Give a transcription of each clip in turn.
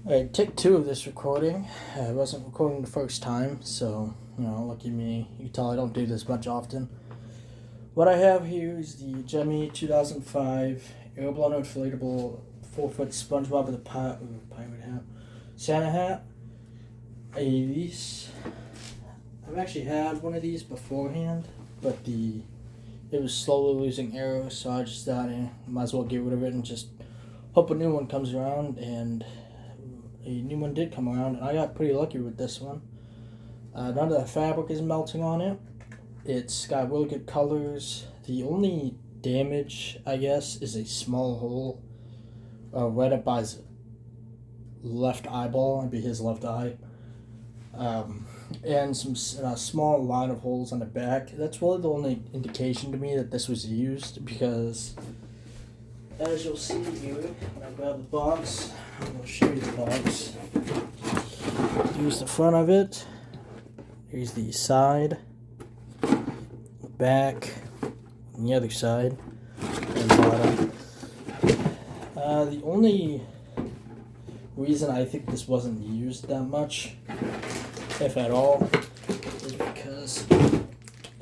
Alright, take two of this recording. I wasn't recording the first time, so, lucky me. You can tell I don't do this much often. What I have here is the Gemmy 2005 air-blown inflatable 4-foot SpongeBob with a pirate hat, Santa hat. I've actually had one of these beforehand, but it was slowly losing air, so I just thought I might as well get rid of it and just hope a new one comes around, and a new one did come around, and I got pretty lucky with this one. None of the fabric is melting on it. It's got really good colors. The only damage, I guess, is a small hole right up by his left eyeball. It'd be his left eye. And some small line of holes on the back. That's really the only indication to me that this was used, because as you'll see here, when I grab the box, I'm going to show you the box. Here's the front of it. Here's the side, the back, and the other side, and bottom. The only reason I think this wasn't used that much, if at all, is because,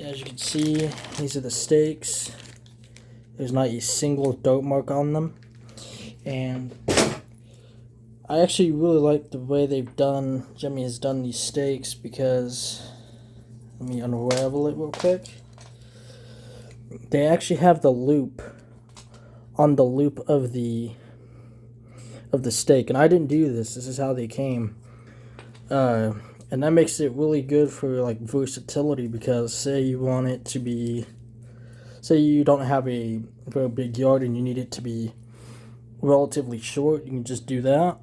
as you can see, these are the stakes. There's not a single dirt mark on them, and I actually really like the way Gemmy has done these stakes, because, let me unravel it real quick. They actually have the loop on the loop of the stake, and I didn't do this. This is how they came, and that makes it really good for like versatility, because say you want it to be, say you don't have a very big yard and you need it to be relatively short, you can just do that.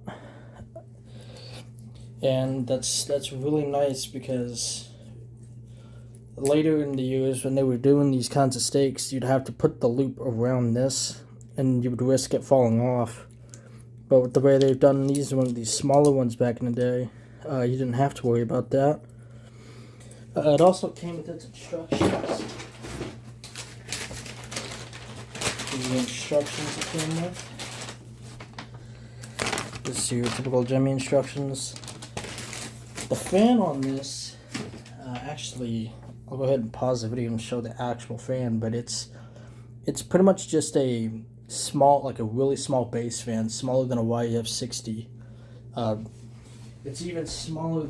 And that's really nice, because later in the years when they were doing these kinds of stakes, you'd have to put the loop around this and you would risk it falling off. But with the way they've done these smaller ones back in the day, you didn't have to worry about that. It also came with its instructions. The instructions it came with. This is your typical Gemmy instructions. The fan on this, actually, I'll go ahead and pause the video and show the actual fan, but it's pretty much just a small, like a really small base fan, smaller than a YF60. It's even smaller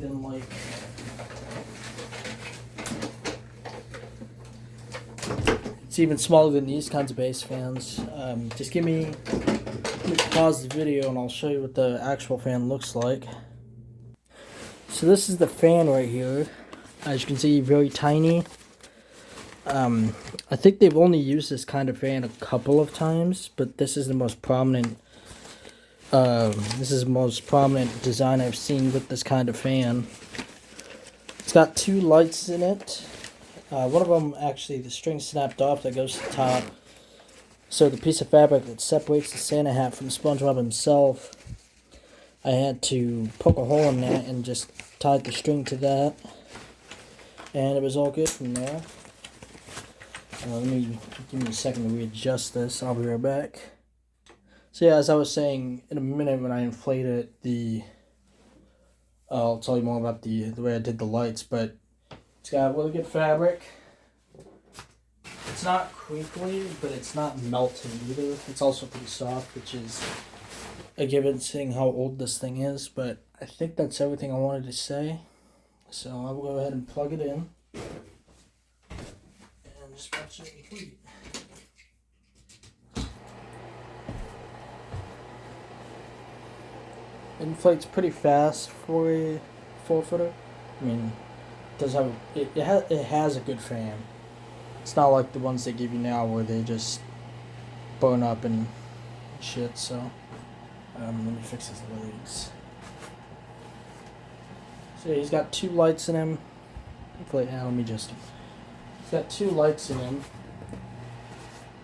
than these kinds of base fans. Just let me pause the video and I'll show you what the actual fan looks like. So this is the fan right here. As you can see, very tiny. I think they've only used this kind of fan a couple of times, but this is the most prominent. Design I've seen with this kind of fan. It's got two lights in it. One of them, actually, the string snapped off that goes to the top. So the piece of fabric that separates the Santa hat from SpongeBob himself, I had to poke a hole in that and just tied the string to that. And it was all good from there. Give me a second to readjust this. I'll be right back. So yeah, as I was saying, in a minute when I inflate it, I'll tell you more about the way I did the lights, but it's got really good fabric. It's not crinkly, but it's not melting either. It's also pretty soft, which is a given seeing how old this thing is, but I think that's everything I wanted to say. So I will go ahead and plug it in and just watch it complete. It inflates pretty fast for a 4-footer. I mean, it has a good fan. It's not like the ones they give you now where they just burn up and shit. So let me fix his legs. So he's got two lights in him. He's got two lights in him,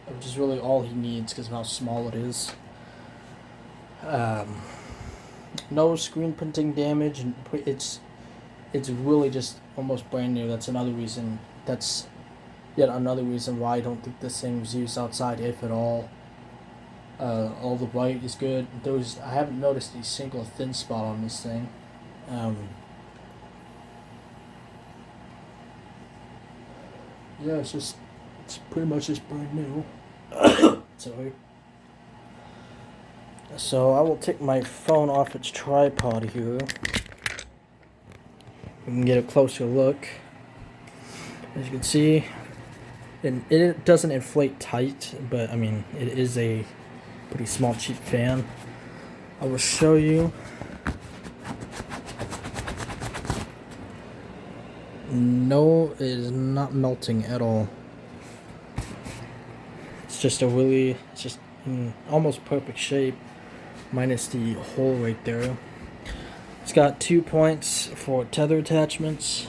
which is really all he needs because of how small it is. No screen printing damage, and it's really just almost brand new. That's yet another reason why I don't think this thing was used outside, if at all. All the white is good. I haven't noticed a single thin spot on this thing. Yeah, it's pretty much just brand new. Sorry. So I will take my phone off its tripod here. We can get a closer look. As you can see, it doesn't inflate tight, but I mean, it is a pretty small, cheap fan. I will show you. No, it is not melting at all. It's just in almost perfect shape, minus the hole right there. It's got 2 points for tether attachments.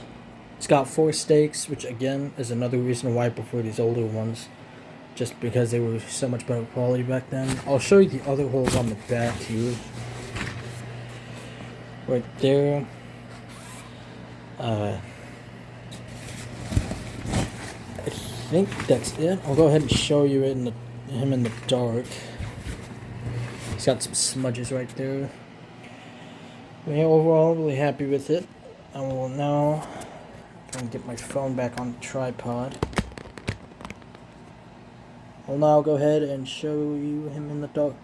It's got 4 stakes, which again is another reason why I prefer these older ones, just because they were so much better quality back then. I'll show you the other holes on the back here. Right there. I think that's it. I'll go ahead and show you him in the dark. He's got some smudges right there. But yeah, overall, really happy with it. I will now try and get my phone back on the tripod. I'll now go ahead and show you him in the dark.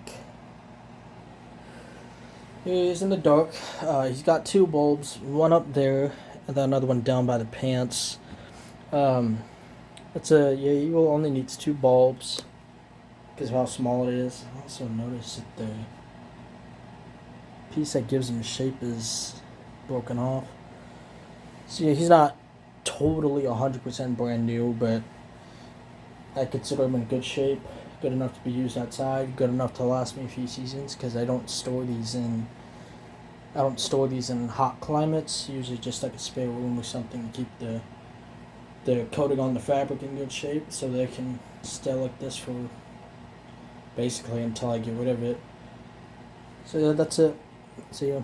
Here he is in the dark. He's got 2 bulbs, one up there, and then another one down by the pants. You will only need 2 bulbs because of how small it is. I also noticed that the piece that gives him shape is broken off. So yeah, he's not totally 100% brand new, but I consider him in good shape, good enough to be used outside, good enough to last me a few seasons, because I don't store these in hot climates. Usually just like a spare room or something to keep the coating on the fabric in good shape, so they can stay like this for basically until I get rid of it. So yeah, that's it. See ya.